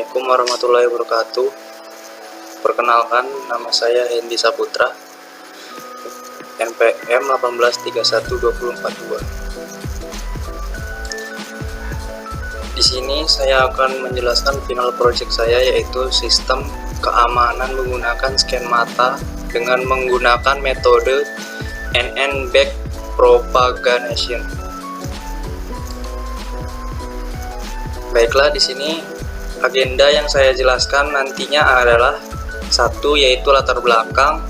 Assalamualaikum warahmatullahi wabarakatuh. Perkenalkan, nama saya Hendy Saputra, NPM 1820442. Di sini saya akan menjelaskan final project saya, yaitu sistem keamanan menggunakan scan mata dengan menggunakan metode NN-back propagation. Baiklah, di sini agenda yang saya jelaskan nantinya adalah 1. Yaitu latar belakang,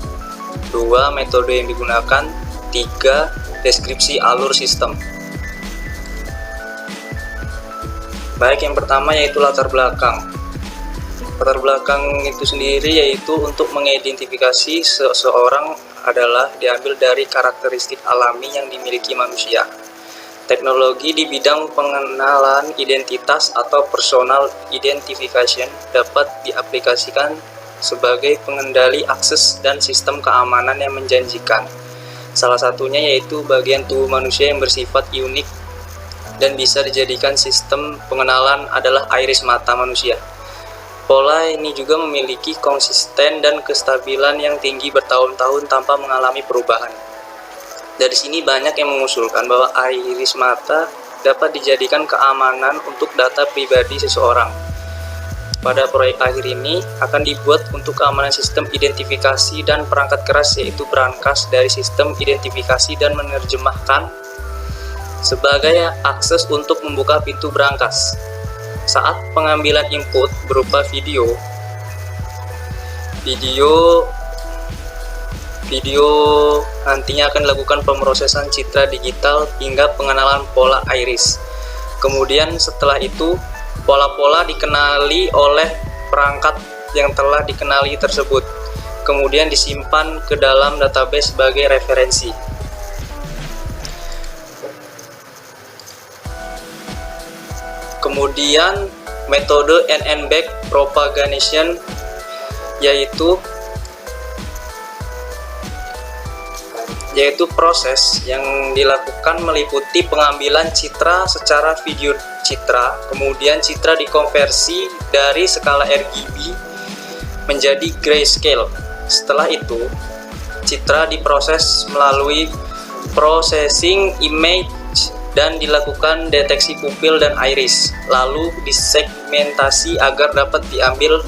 2. Metode yang digunakan, 3. Deskripsi alur sistem. Baik, yang pertama yaitu latar belakang. Latar belakang itu sendiri yaitu untuk mengidentifikasi seseorang adalah diambil dari karakteristik alami yang dimiliki manusia. Teknologi di bidang pengenalan identitas atau personal identification dapat diaplikasikan sebagai pengendali akses dan sistem keamanan yang menjanjikan. Salah satunya yaitu bagian tubuh manusia yang bersifat unik dan bisa dijadikan sistem pengenalan adalah iris mata manusia. Pola ini juga memiliki konsisten dan kestabilan yang tinggi bertahun-tahun tanpa mengalami perubahan. Dari sini banyak yang mengusulkan bahwa iris mata dapat dijadikan keamanan untuk data pribadi seseorang. Pada proyek akhir ini akan dibuat untuk keamanan sistem identifikasi dan perangkat keras, yaitu brankas dari sistem identifikasi dan menerjemahkan sebagai akses untuk membuka pintu brankas. Saat pengambilan input berupa video nantinya akan dilakukan pemrosesan citra digital hingga pengenalan pola iris. Kemudian setelah itu pola-pola dikenali oleh perangkat yang telah dikenali tersebut, kemudian disimpan ke dalam database sebagai referensi. Kemudian metode NN-back propagation yaitu proses yang dilakukan meliputi pengambilan citra secara video citra, kemudian citra dikonversi dari skala RGB menjadi grayscale. Setelah itu, citra diproses melalui processing image dan dilakukan deteksi pupil dan iris, lalu disegmentasi agar dapat diambil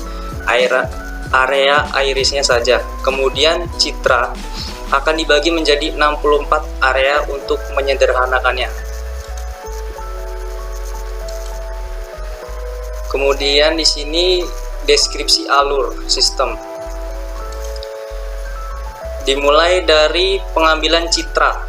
area irisnya saja. Kemudian citra akan dibagi menjadi 64 area untuk menyederhanakannya. Kemudian di sini deskripsi alur sistem. Dimulai dari pengambilan citra.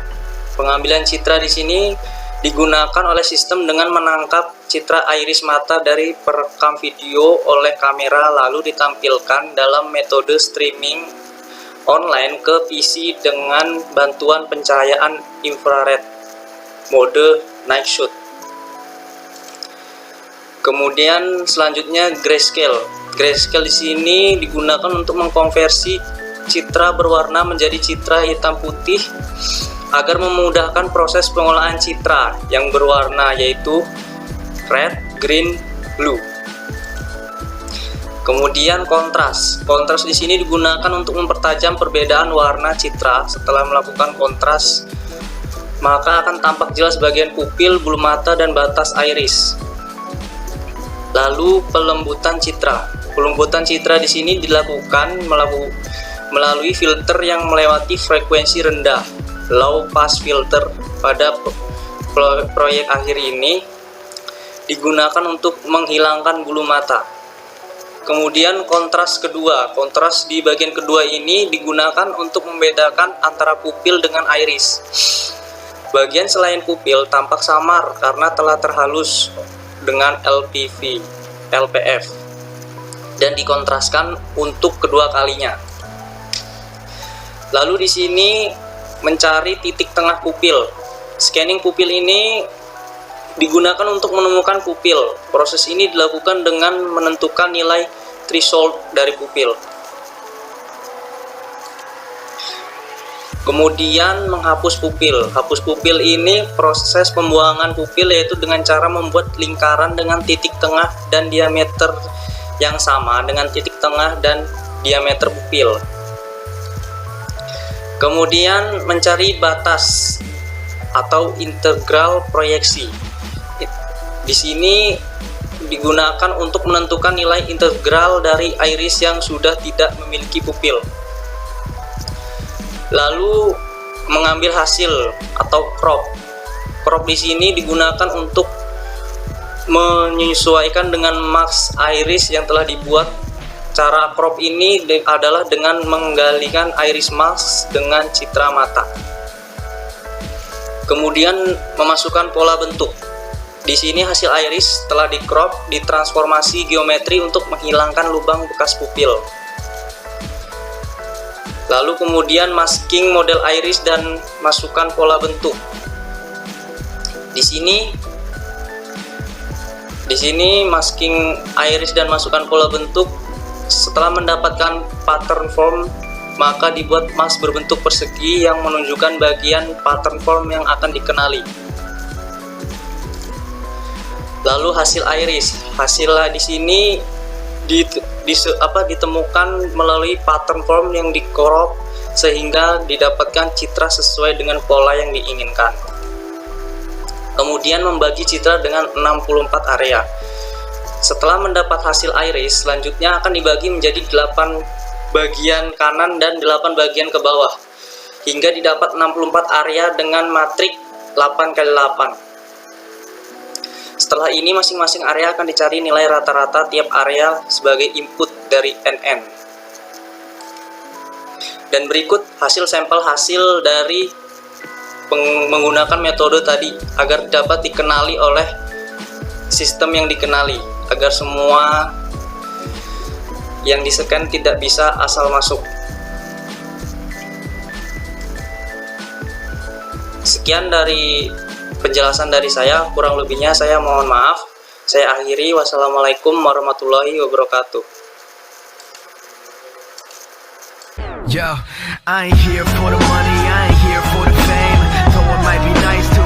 Pengambilan citra di sini digunakan oleh sistem dengan menangkap citra iris mata dari perekam video oleh kamera, lalu ditampilkan dalam metode streaming online ke PC dengan bantuan pencahayaan infrared mode night shoot. Kemudian selanjutnya grayscale. Grayscale di sini digunakan untuk mengkonversi citra berwarna menjadi citra hitam putih agar memudahkan proses pengolahan citra yang berwarna, yaitu red, green, blue. Kemudian kontras. Kontras di sini digunakan untuk mempertajam perbedaan warna citra. Setelah melakukan kontras, maka akan tampak jelas bagian pupil, bulu mata, dan batas iris. Lalu pelembutan citra. Pelembutan citra di sini dilakukan melalui filter yang melewati frekuensi rendah, low pass filter. Pada proyek akhir ini digunakan untuk menghilangkan bulu mata. Kemudian kontras kedua. Kontras di bagian kedua ini digunakan untuk membedakan antara pupil dengan iris. Bagian selain pupil tampak samar karena telah terhalus dengan LPF dan dikontraskan untuk kedua kalinya. Lalu di sini mencari titik tengah pupil. Scanning pupil ini digunakan untuk menemukan pupil. Proses ini dilakukan dengan menentukan nilai threshold dari pupil. Kemudian menghapus pupil. Hapus pupil ini proses pembuangan pupil, yaitu dengan cara membuat lingkaran dengan titik tengah dan diameter yang sama dengan titik tengah dan diameter pupil. Kemudian mencari batas atau integral proyeksi. Di sini digunakan untuk menentukan nilai integral dari iris yang sudah tidak memiliki pupil. Lalu mengambil hasil atau crop. Crop di sini digunakan untuk menyesuaikan dengan max iris yang telah dibuat. Cara crop ini adalah dengan menggalikan iris max dengan citra mata. Kemudian memasukkan pola bentuk. Di sini hasil iris telah di crop, ditransformasi geometri untuk menghilangkan lubang bekas pupil. Lalu kemudian masking model iris dan masukkan pola bentuk. Di sini masking iris dan masukkan pola bentuk. Setelah mendapatkan pattern form, maka dibuat mask berbentuk persegi yang menunjukkan bagian pattern form yang akan dikenali. Lalu hasil iris, hasilnya di sini ditemukan melalui pattern form yang di-crop sehingga didapatkan citra sesuai dengan pola yang diinginkan. Kemudian membagi citra dengan 64 area. Setelah mendapat hasil iris, selanjutnya akan dibagi menjadi 8 bagian kanan dan 8 bagian ke bawah, hingga didapat 64 area dengan matrik 8x8. Setelah ini masing-masing area akan dicari nilai rata-rata tiap area sebagai input dari NN. Dan berikut hasil sampel hasil dari menggunakan metode tadi agar dapat dikenali oleh sistem yang dikenali, agar semua yang di-scan tidak bisa asal masuk. Sekian dari penjelasan dari saya, kurang lebihnya saya mohon maaf. Saya akhiri, wassalamualaikum warahmatullahi wabarakatuh. Yo, I ain't here for the money, I ain't here for the fame. Though it might be nice to